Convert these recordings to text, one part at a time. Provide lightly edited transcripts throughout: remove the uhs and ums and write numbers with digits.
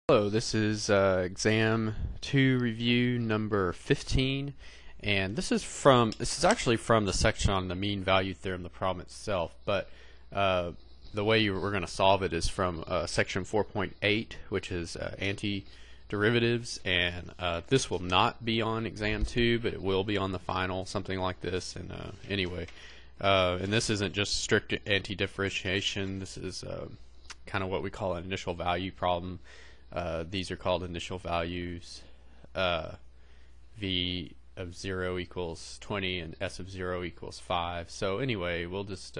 Hello, this is exam 2 review number 15, and this is actually from the section on the mean value theorem, the problem itself, but the way we're going to solve it is from section 4.8, which is anti-derivatives, and this will not be on exam 2, but it will be on the final, something like this. And anyway, and this isn't just strict anti-differentiation. This is kind of what we call an initial value problem. These are called initial values. V of 0 equals 20 and S of 0 equals 5. So anyway, we'll just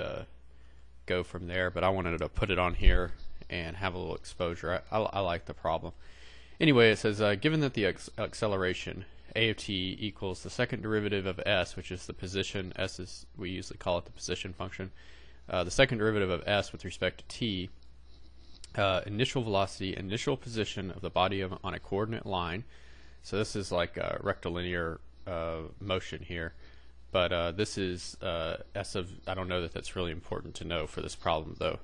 go from there, but I wanted to put it on here and have a little exposure. I like the problem. Anyway, it says given that the acceleration a of t equals the second derivative of s, which is the position, s is, we usually call it the position function, the second derivative of s with respect to t, initial velocity, initial position of the body on a coordinate line. So this is like a rectilinear motion here, but this is s of, I don't know that that's really important to know for this problem though.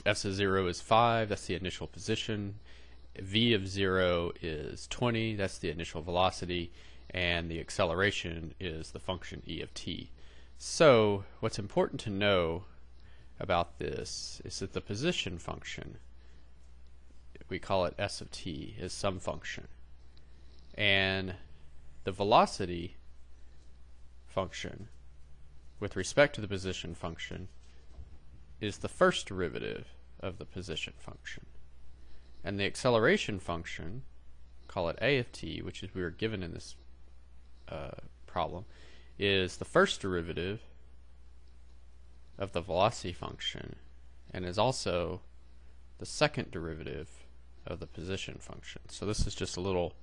S of 0 is 5, that's the initial position. V of 0 is 20, that's the initial velocity, and the acceleration is the function e of t. So what's important to know about this is that the position function, we call it s of t, is some function, and the velocity function with respect to the position function is the first derivative of the position function, and the acceleration function, call it a of t, which is we were given in this problem, is the first derivative of the velocity function and is also the second derivative of the position function. So this is just a little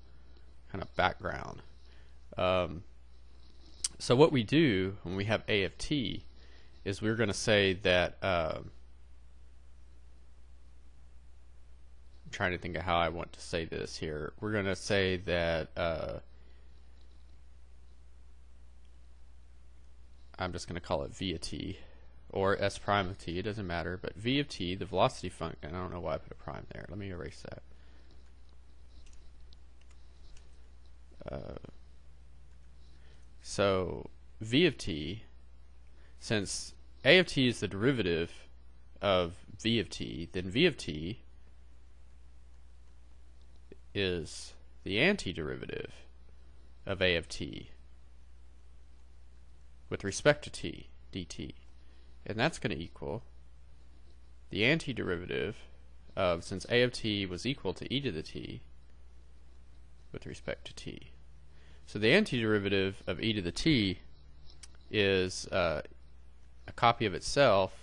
kind of background. So what we do when we have a of t is we're going to say that I'm trying to think of how I want to say this here. We're going to say that I'm just going to call it v of t, or s prime of t, it doesn't matter, but v of t, the velocity function, I don't know why I put a prime there, let me erase that. So v of t, since a of t is the derivative of v of t, then v of t is the antiderivative of a of t with respect to t, dt. And that's going to equal the antiderivative of, since a of t was equal to e to the t with respect to t. So the antiderivative of e to the t is a copy of itself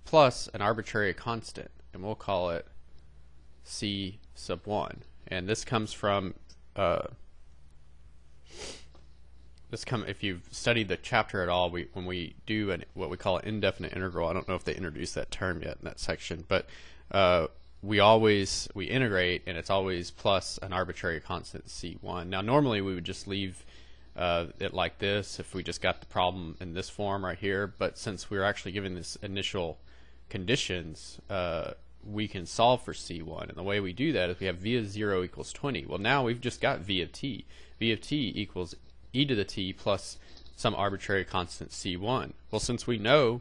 plus an arbitrary constant, and we'll call it c sub 1. And this comes from if you've studied the chapter at all, when we do what we call an indefinite integral, I don't know if they introduced that term yet in that section, but we integrate, and it's always plus an arbitrary constant c1. Now normally we would just leave it like this if we just got the problem in this form right here, but since we're actually given this initial conditions, we can solve for c1, and the way we do that is we have v of 0 equals 20. Well, now we've just got v of t. V of t equals e to the t plus some arbitrary constant c1. Well, since we know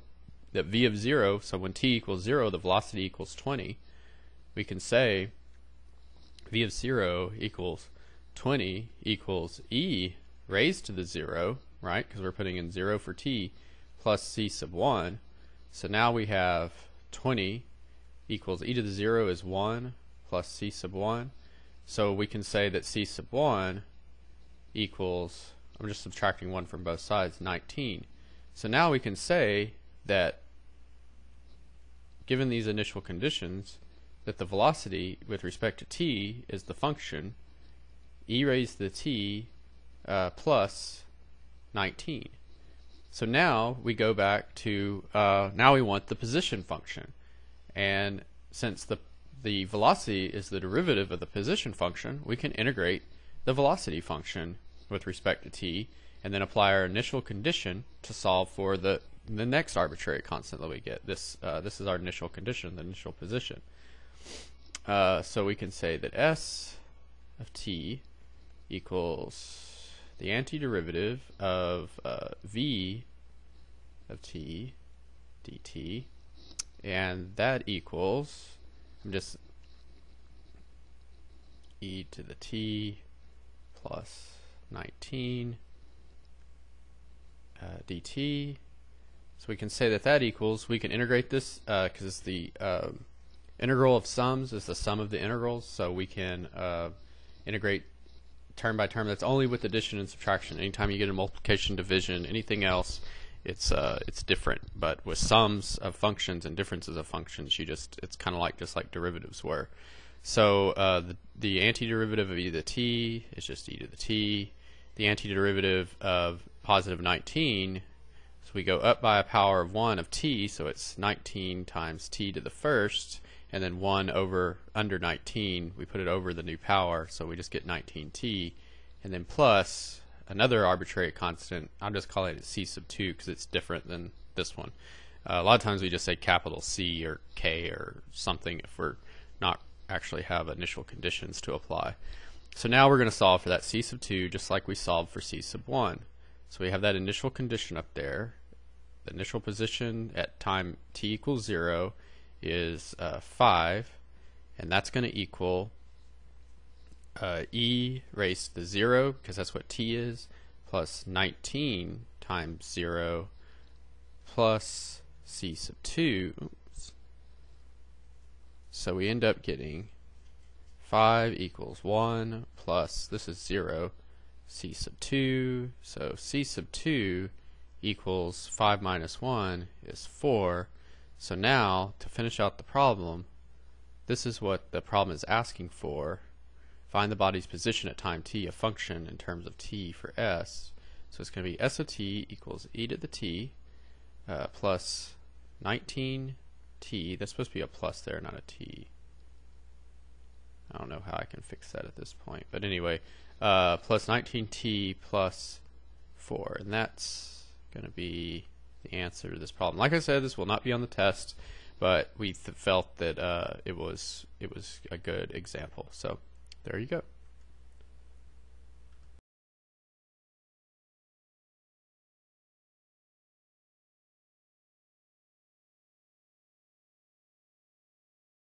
that v of 0, so when t equals 0, the velocity equals 20, we can say v of 0 equals 20 equals e raised to the 0, right, because we're putting in 0 for t, plus c sub 1. So now we have 20 equals e to the 0 is 1 plus c sub 1. So we can say that c sub 1 equals, I'm just subtracting 1 from both sides, 19. So now we can say that given these initial conditions, that the velocity with respect to t is the function e raised to the t plus 19. So now we go back to, now we want the position function. And since the velocity is the derivative of the position function, we can integrate the velocity function with respect to t, and then apply our initial condition to solve for the next arbitrary constant that we get. This is our initial condition, the initial position. So we can say that s of t equals the antiderivative of v of t dt, and that equals, I'm just e to the t plus 19 dt. So we can say that that equals, we can integrate this because the integral of sums is the sum of the integrals, so we can integrate term by term. That's only with addition and subtraction. Anytime you get a multiplication, division, anything else, it's different. But with sums of functions and differences of functions, it's kind of like just like derivatives were. So the antiderivative of e to the t is just e to the t. The antiderivative of positive 19, so we go up by a power of 1 of t, so it's 19 times t to the first, and then 1 over under 19, we put it over the new power, so we just get 19t, and then plus another arbitrary constant. I'm just calling it c sub 2 because it's different than this one. A lot of times we just say capital C or K or something if we're not actually have initial conditions to apply. So now we're going to solve for that c sub 2 just like we solved for c sub 1. So we have that initial condition up there. The initial position at time t equals 0 is 5, and that's going to equal e raised to the 0, because that's what t is, plus 19 times 0 plus c sub 2. Oops. So we end up getting 5 equals 1 plus, this is 0, c sub 2. So c sub 2 equals 5 minus 1 is 4. So now, to finish out the problem, this is what the problem is asking for. Find the body's position at time t, a function in terms of t for s. So it's going to be s of t equals e to the t plus 19t. That's supposed to be a plus there, not a t. I don't know how I can fix that at this point. But anyway, plus 19t plus 4. And that's going to be the answer to this problem. Like I said, this will not be on the test, but we felt that it was a good example. So there you go.